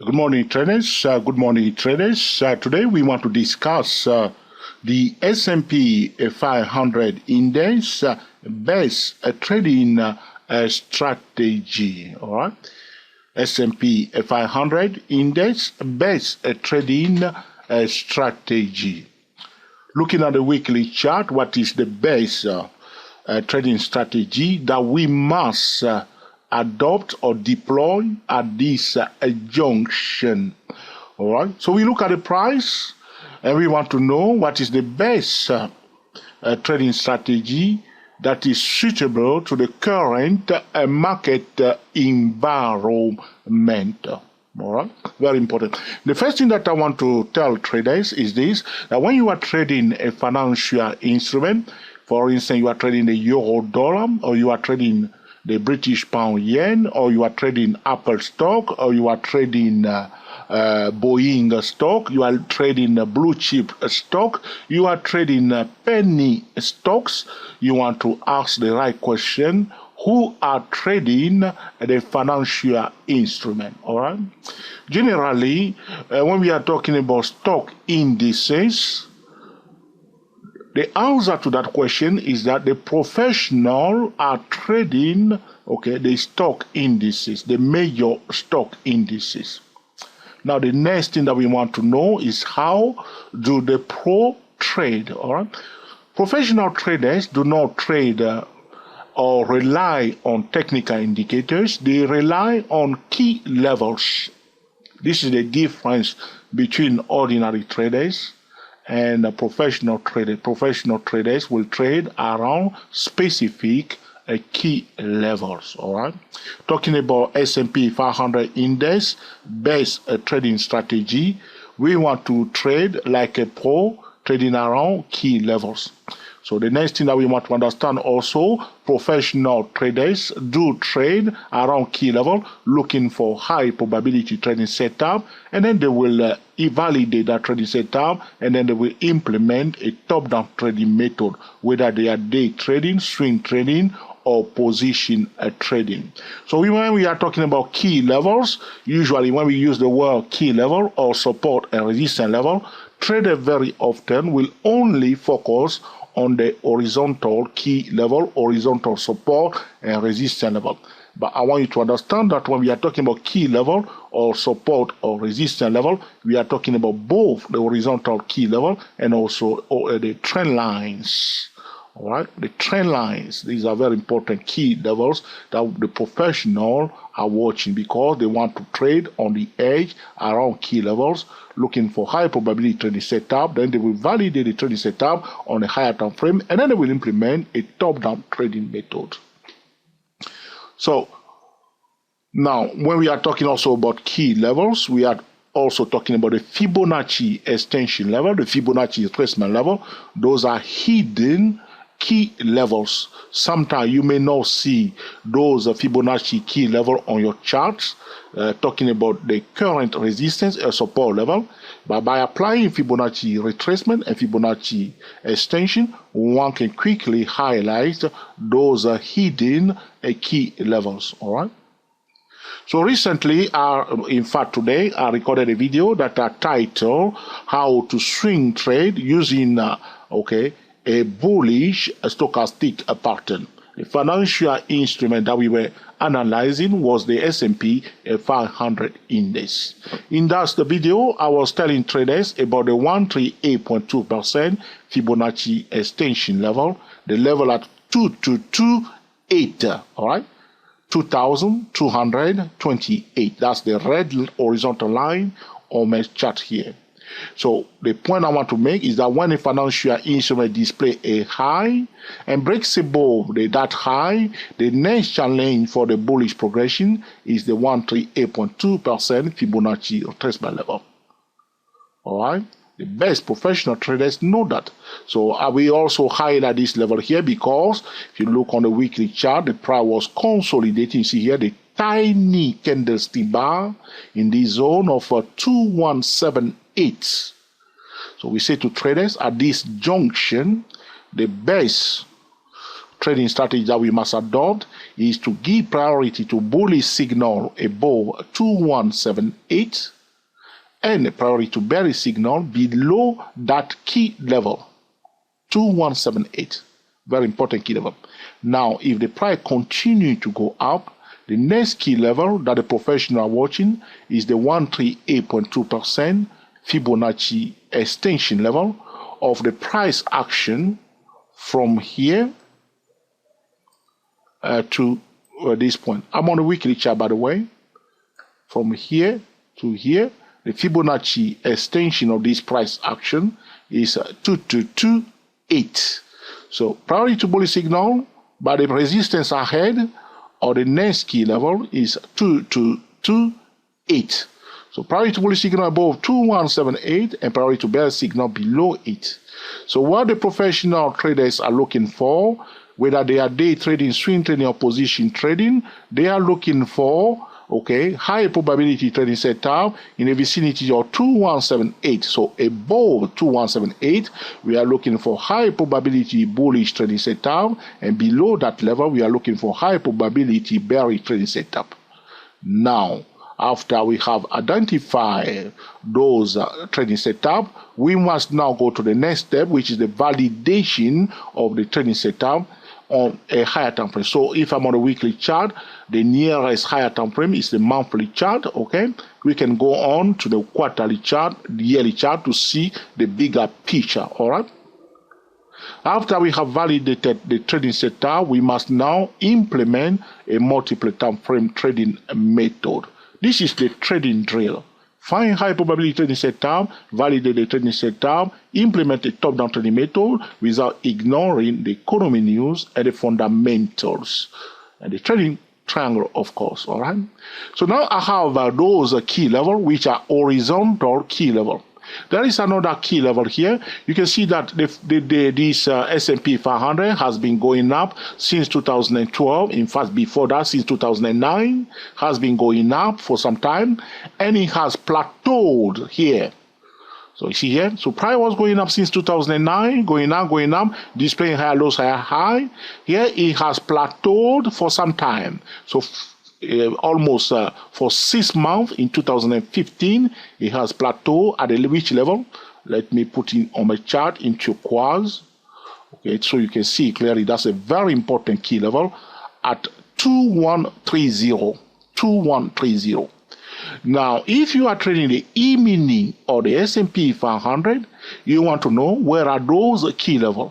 Good morning, traders. Today we want to discuss the S&P 500 index based trading strategy. All right, S&P 500 index based trading strategy. Looking at the weekly chart, what is the base trading strategy that we must adopt or deploy at this junction? All right, so we look at the price and we want to know what is the best trading strategy that is suitable to the current market environment. All right, very important. The first thing that I want to tell traders is this: that when you are trading a financial instrument, for instance, you are trading the euro dollar, or you are trading the British pound yen, or you are trading Apple stock, or you are trading Boeing stock, you are trading blue chip stock, you are trading penny stocks, you want to ask the right question: who are trading the financial instrument? All right. Generally, when we are talking about stock indices, the answer to that question is that the professionals are trading, the stock indices, the major stock indices. Now, the next thing that we want to know is how do the pro trade? All right. Professional traders do not trade or rely on technical indicators. They rely on key levels. This is the difference between ordinary traders and professional traders. Professional traders will trade around specific key levels. All right. Talking about S&P 500 index based trading strategy, we want to trade like a pro, trading around key levels. So the next thing that we want to understand also, professional traders do trade around key level, looking for high probability trading setup, and then they will validate that trading setup, and then they will implement a top-down trading method, whether they are day trading, swing trading, or position trading. So when we are talking about key levels, usually when we use the word key level or support and resistance level, traders very often will only focus on the horizontal key level, horizontal support and resistance level. But I want you to understand that when we are talking about key level or support or resistance level, we are talking about both the horizontal key level and also the trend lines. All right, the trend lines, these are very important key levels that the professional are watching, because they want to trade on the edge around key levels, looking for high probability trading setup. Then they will validate the trading setup on a higher time frame, and then they will implement a top-down trading method. So now, when we are talking also about key levels, we are also talking about the Fibonacci extension level, the Fibonacci retracement level. Those are hidden key levels. Sometimes you may not see those Fibonacci key level on your charts, talking about the current resistance or support level. But by applying Fibonacci retracement and Fibonacci extension, one can quickly highlight those hidden key levels. All right. So recently, in fact today, I recorded a video that I titled "How to Swing Trade Using a Bullish Stochastic Pattern." The financial instrument that we were analyzing was the S&P 500 index. In that video, I was telling traders about the 138.2% Fibonacci extension level, the level at 2228, all right? 2228. That's the red horizontal line on my chart here. So the point I want to make is that when a financial instrument displays a high and breaks above that high, the next challenge for the bullish progression is the 138.2% Fibonacci retracement level. All right. The best professional traders know that. So I will also highlight this level here, because if you look on the weekly chart, the price was consolidating. You see here the tiny candlestick bar in the zone of 2178. So we say to traders at this junction, the best trading strategy that we must adopt is to give priority to bullish signal above 2178 and a priority to bearish signal below that key level, 2178. Very important key level. Now, if the price continues to go up, the next key level that the professional are watching is the 138.2% Fibonacci extension level of the price action from here to this point. I'm on the weekly chart, by the way. From here to here, the Fibonacci extension of this price action is 2228. So priority to bullish signal, but the resistance ahead or the next key level is 2228. So priority to bullish signal above 2178 and priority to bearish signal below it. So what the professional traders are looking for, whether they are day trading, swing trading, or position trading, they are looking for high probability trading setup in the vicinity of 2178. So above 2178, we are looking for high probability bullish trading setup, and below that level, we are looking for high probability bearish trading setup. Now, after we have identified those trading setup, we must now go to the next step, which is the validation of the trading setup on a higher time frame. So if I'm on a weekly chart, the nearest higher time frame is the monthly chart. We can go on to the quarterly chart, the yearly chart, to see the bigger picture. All right. After we have validated the trading setup, we must now implement a multiple time frame trading method. This is the trading drill. Find high probability trading setup, validate the trading setup, implement a top-down trading method without ignoring the economy news and the fundamentals. And the trading triangle, of course, all right? So now I have those key levels, which are horizontal key level. There is another key level here. You can see that this SP500 has been going up since 2012. In fact, before that, since 2009, has been going up for some time, and it has plateaued here. So you see here, so price was going up since 2009, going up, displaying higher lows, higher high. Here it has plateaued for some time. So almost for 6 months in 2015, it has plateaued at a which level? Let me put it on my chart in turquoise. So you can see clearly that's a very important key level at 2130. 2130. Now, if you are trading the E-mini or the SP500, you want to know where are those key levels: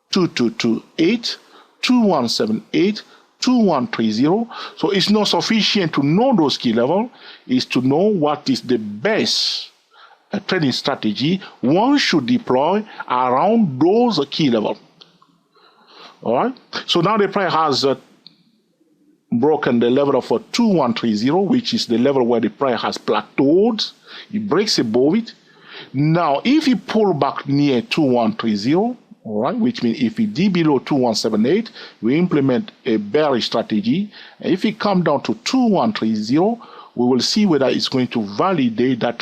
2228, 2178, 2130. So it's not sufficient to know those key levels. It's to know what is the best trading strategy one should deploy around those key levels. All right. So now the price has broken the level of 2130, which is the level where the price has plateaued. It breaks above it. Now, if you pull back near 2130, all right, which means if it did below 2178, we implement a bearish strategy. And if it comes down to 2130, we will see whether it's going to validate that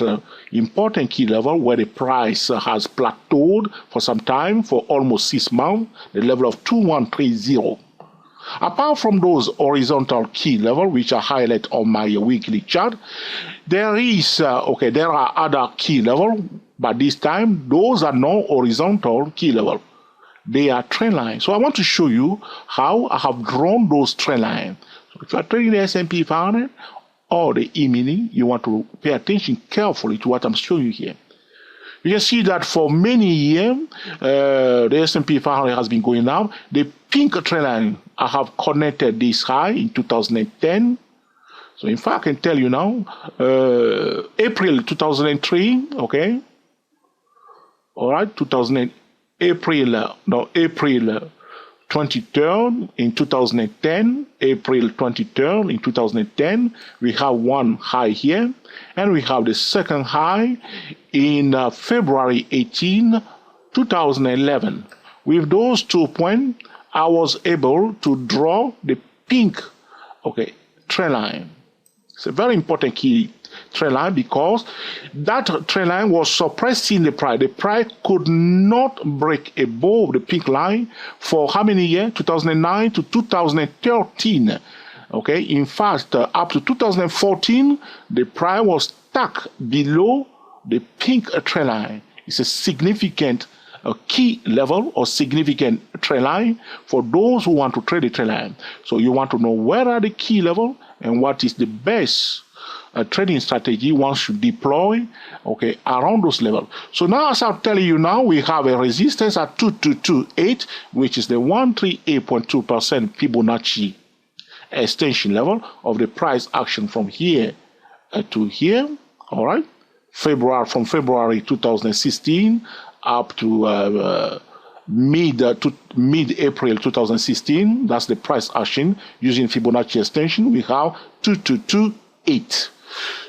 important key level where the price has plateaued for some time, for almost 6 months, the level of 2130. Apart from those horizontal key levels, which are highlighted on my weekly chart, there is there are other key levels, but this time those are not horizontal key levels. They are trend lines. So I want to show you how I have drawn those trend lines. So if you are trading the SP500 or the E-mini, you want to pay attention carefully to what I'm showing you here. You can see that for many years, the SP500 has been going up. The pink trend line, I have connected this high in 2010. So in fact, I can tell you now, April 2003, okay? All right, April 23rd in 2010, April 23rd in 2010, we have one high here, and we have the second high in February 18, 2011. With those 2 points, I was able to draw the pink, trend line. It's a very important key trend line because that trend line was suppressing the price. The price could not break above the pink line for how many years? 2009 to 2013. Okay, in fact, up to 2014, the price was stuck below the pink trend line. It's a significant key level or significant trend line for those who want to trade the trend line. So you want to know where are the key level and what is the best trading strategy one should deploy, okay, around those levels. So now, as I'm telling you now, we have a resistance at 2228, which is the 138.2% Fibonacci extension level of the price action from here to here. All right, from February 2016 up to mid-April 2016. That's the price action using Fibonacci extension. We have 2228.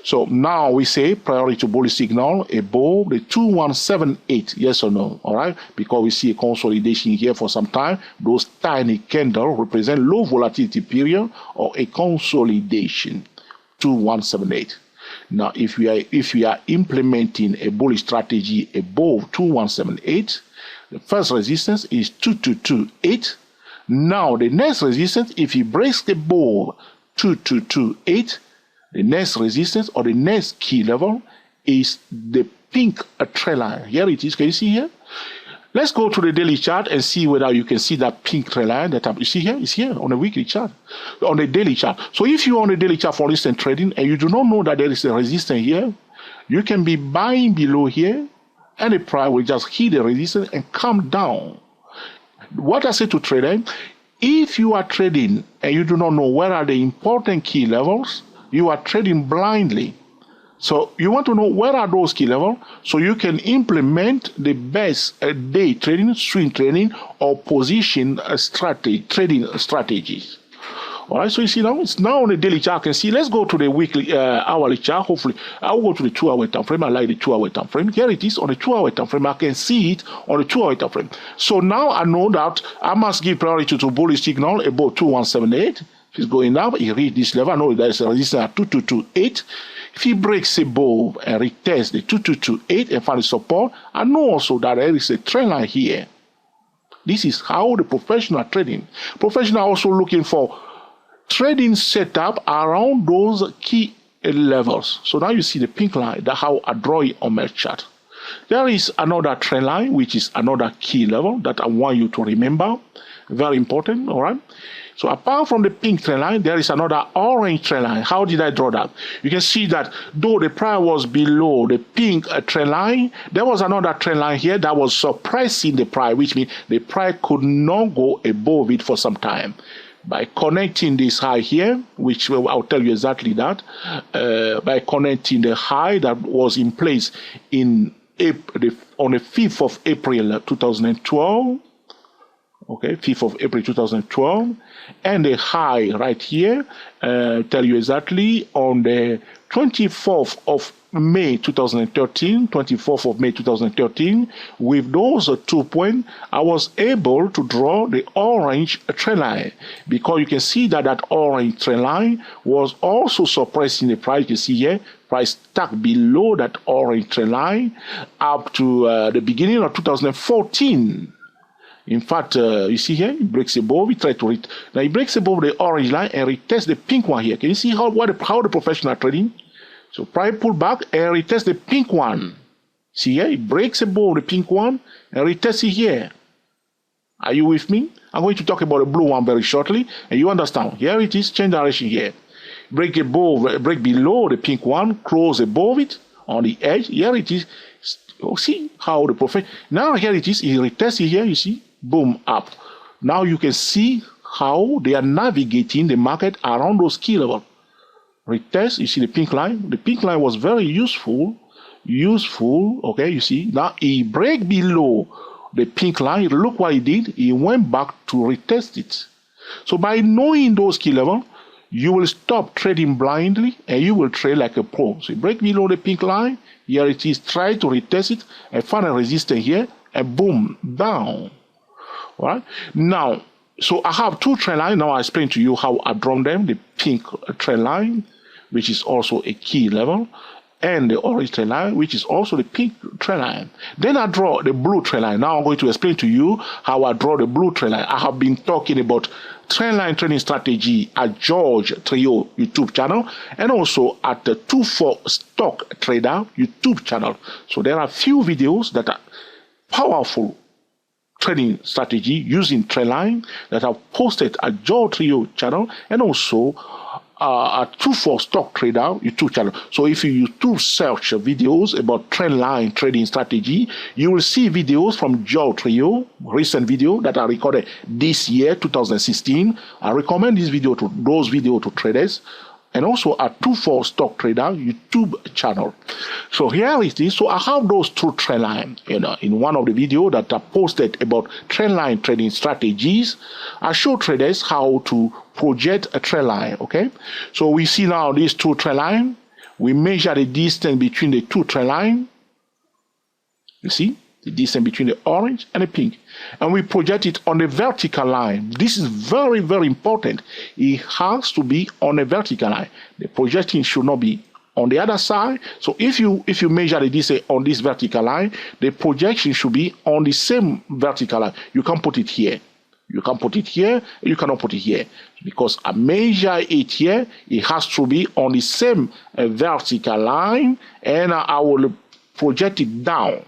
So now we say priority bullish signal above the 2178, yes or no, all right? Because we see a consolidation here for some time. Those tiny candles represent low volatility period or a consolidation, 2178. Now, if we are implementing a bullish strategy above 2178, the first resistance is 2228. Now, the next resistance, if it breaks above 2228, the next resistance or the next key level is the pink trend line. Here it is. Can you see here? Let's go to the daily chart and see whether you can see that pink trend line that you see here. It's here on the weekly chart, on the daily chart. So if you're on the daily chart for instant trading and you do not know that there is a resistance here, you can be buying below here and the price will just hit the resistance and come down. What I say to trader, if you are trading and you do not know where are the important key levels, you are trading blindly. So you want to know where are those key levels so you can implement the best day trading, swing trading, or position trading strategies. All right, so you see now it's now on the daily chart. I can see. Let's go to the weekly, hourly chart. Hopefully, I'll go to the 2-hour time frame. I like the 2-hour time frame. Here it is on the 2-hour time frame. I can see it on the 2-hour time frame. So now I know that I must give priority to bullish signal above 2178. If it's going up, it reaches this level. I know there's a resistance at 2228. If he breaks above and retests the 2228 and finds support, I know also that there is a trend line here. This is how the professional trading. Professional are also looking for trading setup around those key levels. So now you see the pink line. That's how I draw it on my chart. There is another trend line, which is another key level that I want you to remember. Very important, all right? So apart from the pink trend line, there is another orange trend line. How did I draw that? You can see that though the price was below the pink trend line, there was another trend line here that was suppressing the price, which means the price could not go above it for some time. By connecting this high here, which I'll tell you exactly that, by connecting the high that was in place in on the 5th of April 2012, okay, 5th of April 2012, and the high right here, tell you exactly on the 24th of May 2013, 24th of May 2013, with those 2 points, I was able to draw the orange trend line because you can see that that orange trend line was also suppressing the price. You can see here, price stuck below that orange trend line up to the beginning of 2014. In fact, you see here, it breaks above, it tries to read. Now it breaks above the orange line and retests the pink one here. Can you see how the professional trading? So price pull back and retest the pink one. See here, it breaks above the pink one and retests it here. Are you with me? I'm going to talk about the blue one very shortly, and you understand. Here it is, change direction here. Break below the pink one, close above it on the edge. Here it is. See how the professional. Now here it is, it retests it here, you see. Boom, up. Now you can see how they are navigating the market around those key levels. Retest, you see the pink line. The pink line was very useful, okay, you see. Now he break below the pink line. Look what he did. He went back to retest it. So by knowing those key levels, you will stop trading blindly and you will trade like a pro. So you break below the pink line. Here it is. Try to retest it and find a resistance here and boom, down. All right. Now, so I have two trend lines. Now I explain to you how I drawn them. The pink trend line, which is also a key level, and the orange trend line, which is also the pink trend line. Then I draw the blue trend line. Now I'm going to explain to you how I draw the blue trend line. I have been talking about trend line trading strategy at George Trio YouTube channel, and also at the 24 Stock Trader YouTube channel. So there are few videos that are powerful trading strategy using trend line that I've posted at George Trio channel, and also at 24 Stock Trader YouTube channel. So if you YouTube search videos about trend line trading strategy, you will see videos from George Trio, recent video that I recorded this year, 2016. I recommend this video to those videos to traders, and also at 24 Stock Trader YouTube channel. So here it is. So I have those two trend line, in one of the videos that I posted about trend line trading strategies. I show traders how to project a trend line. Okay, so we see now these two trend line. We measure the distance between the two trend line. You see the distance between the orange and the pink, and we project it on the vertical line. This is very, very important. It has to be on a vertical line. The projection should not be on the other side. So if you measure the distance on this vertical line, the projection should be on the same vertical line. You can put it here. You can put it here. You cannot put it here, because I measure it here. It has to be on the same vertical line, and I will project it down.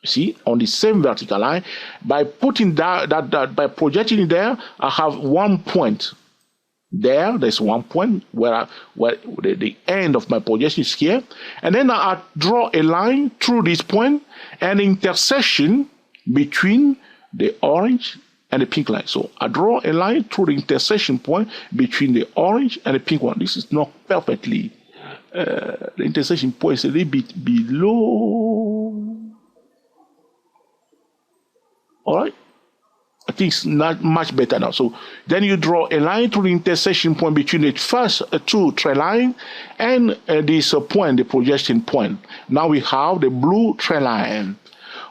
See, on the same vertical line. By putting that by projecting it there, I have one point there. There's one point where the end of my projection is here, and then I draw a line through this point, an intersection between the orange and the pink line. So I draw a line through the intersection point between the orange and the pink one. This is not perfectly. The intersection point is a little bit below. All right, I think it's not much better now. So then you draw a line through the intersection point between the first two trend line and this point, the projection point. Now we have the blue trend line.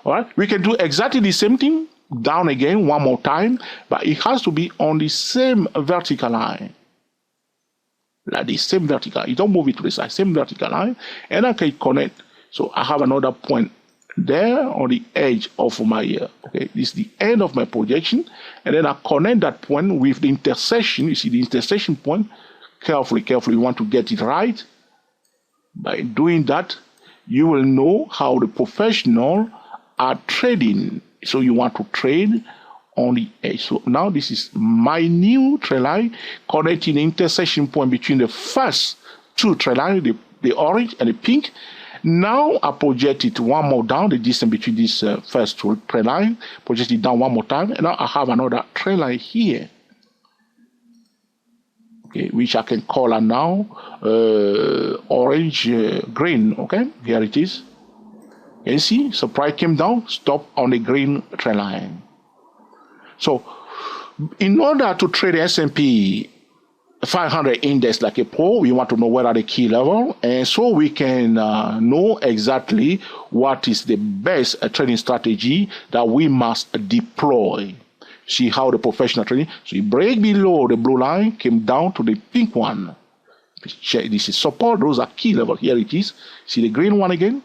All right, we can do exactly the same thing down again one more time, but it has to be on the same vertical line. Like the same vertical. You don't move it to the side, same vertical line, and I can connect. So I have another point there on the edge of my okay, this is the end of my projection, and then I connect that point with the intersection. You see the intersection point. Carefully, you want to get it right. By doing that, you will know how the professional are trading. So you want to trade on the edge. So now this is my new trend line, connecting the intersection point between the first two trend lines, the orange and the pink. Now I project it one more down, the distance between this first two trend line, project it down one more time, and now I have another trend line here, okay, which I can call it now orange green. Okay, here it is. You see, so price came down, stop on the green trend line. So in order to trade the S&P 500 index like a pro, we want to know what are the key level, and so we can know exactly what is the best trading strategy that we must deploy. See how the professional trading. So you break below the blue line, came down to the pink one. This is support. Those are key level. Here it is. See the green one again.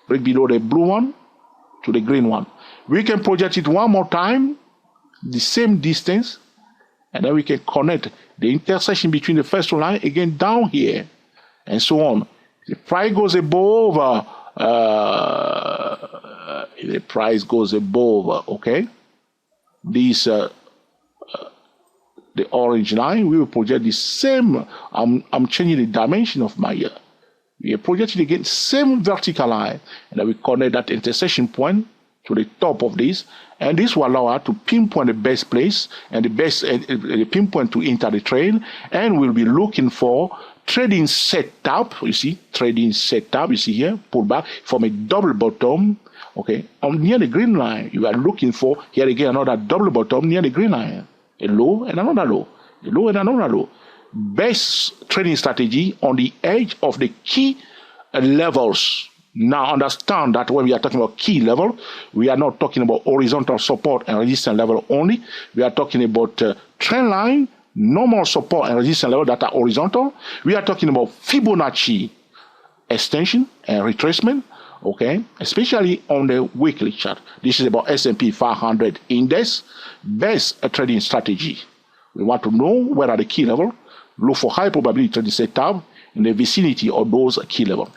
Break below the blue one to the green one. We can project it one more time, the same distance, and then we can connect the intersection between the first two line again down here, and so on. The price goes above, okay, this the orange line. We will project the same. I'm changing the dimension of my we are projecting again same vertical line, and then we connect that intersection point to the top of this, and this will allow us to pinpoint the best place and the best pinpoint to enter the trade, and we'll be looking for trading setup. You see, trading setup. You see here, pull back from a double bottom. Okay, on near the green line, you are looking for here again another double bottom near the green line, a low and another low, a low and another low. Best trading strategy on the edge of the key levels. Now understand that when we are talking about key level, we are not talking about horizontal support and resistance level only. We are talking about trend line, normal support and resistance level that are horizontal. We are talking about Fibonacci extension and retracement, okay, especially on the weekly chart. This is about SP500 index based trading strategy. We want to know where are the key levels. Look for high probability trading setup in the vicinity of those key levels.